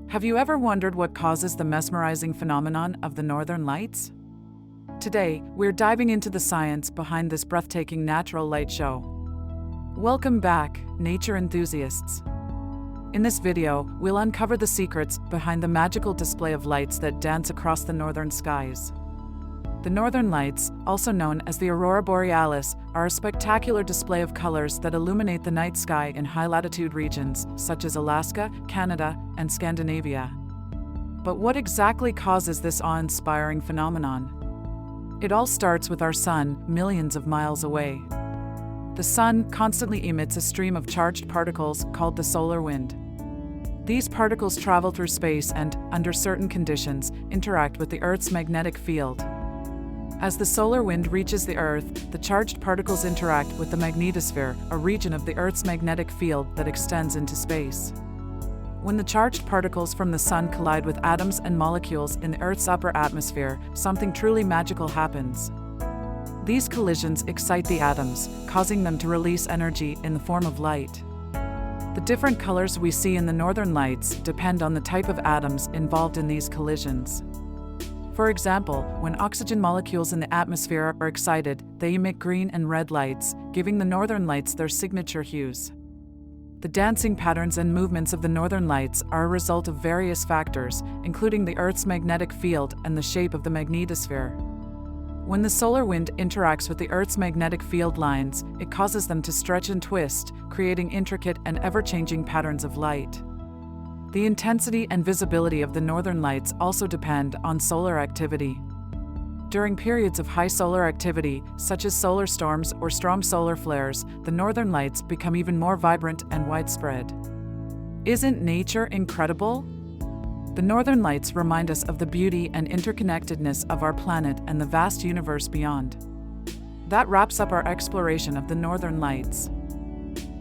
Have you ever wondered what causes the mesmerizing phenomenon of the northern lights? Today, we're diving into the science behind this breathtaking natural light show. Welcome back, nature enthusiasts. In this video, we'll uncover the secrets behind the magical display of lights that dance across the northern skies. The northern lights, also known as the Aurora Borealis, are a spectacular display of colors that illuminate the night sky in high-latitude regions such as Alaska, Canada, and Scandinavia. But what exactly causes this awe-inspiring phenomenon? It all starts with our sun, millions of miles away. The sun constantly emits a stream of charged particles called the solar wind. These particles travel through space and, under certain conditions, interact with the Earth's magnetic field. As the solar wind reaches the Earth, the charged particles interact with the magnetosphere, a region of the Earth's magnetic field that extends into space. When the charged particles from the sun collide with atoms and molecules in the Earth's upper atmosphere, something truly magical happens. These collisions excite the atoms, causing them to release energy in the form of light. The different colors we see in the northern lights depend on the type of atoms involved in these collisions. For example, when oxygen molecules in the atmosphere are excited, they emit green and red lights, giving the northern lights their signature hues. The dancing patterns and movements of the northern lights are a result of various factors, including the Earth's magnetic field and the shape of the magnetosphere. When the solar wind interacts with the Earth's magnetic field lines, it causes them to stretch and twist, creating intricate and ever-changing patterns of light. The intensity and visibility of the northern lights also depend on solar activity. During periods of high solar activity, such as solar storms or strong solar flares, the northern lights become even more vibrant and widespread. Isn't nature incredible? The northern lights remind us of the beauty and interconnectedness of our planet and the vast universe beyond. That wraps up our exploration of the northern lights.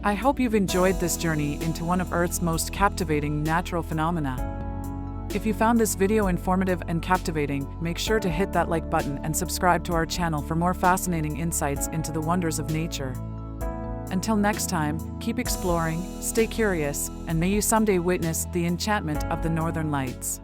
I hope you've enjoyed this journey into one of Earth's most captivating natural phenomena. If you found this video informative and captivating, make sure to hit that like button and subscribe to our channel for more fascinating insights into the wonders of nature. Until next time, keep exploring, stay curious, and may you someday witness the enchantment of the northern lights.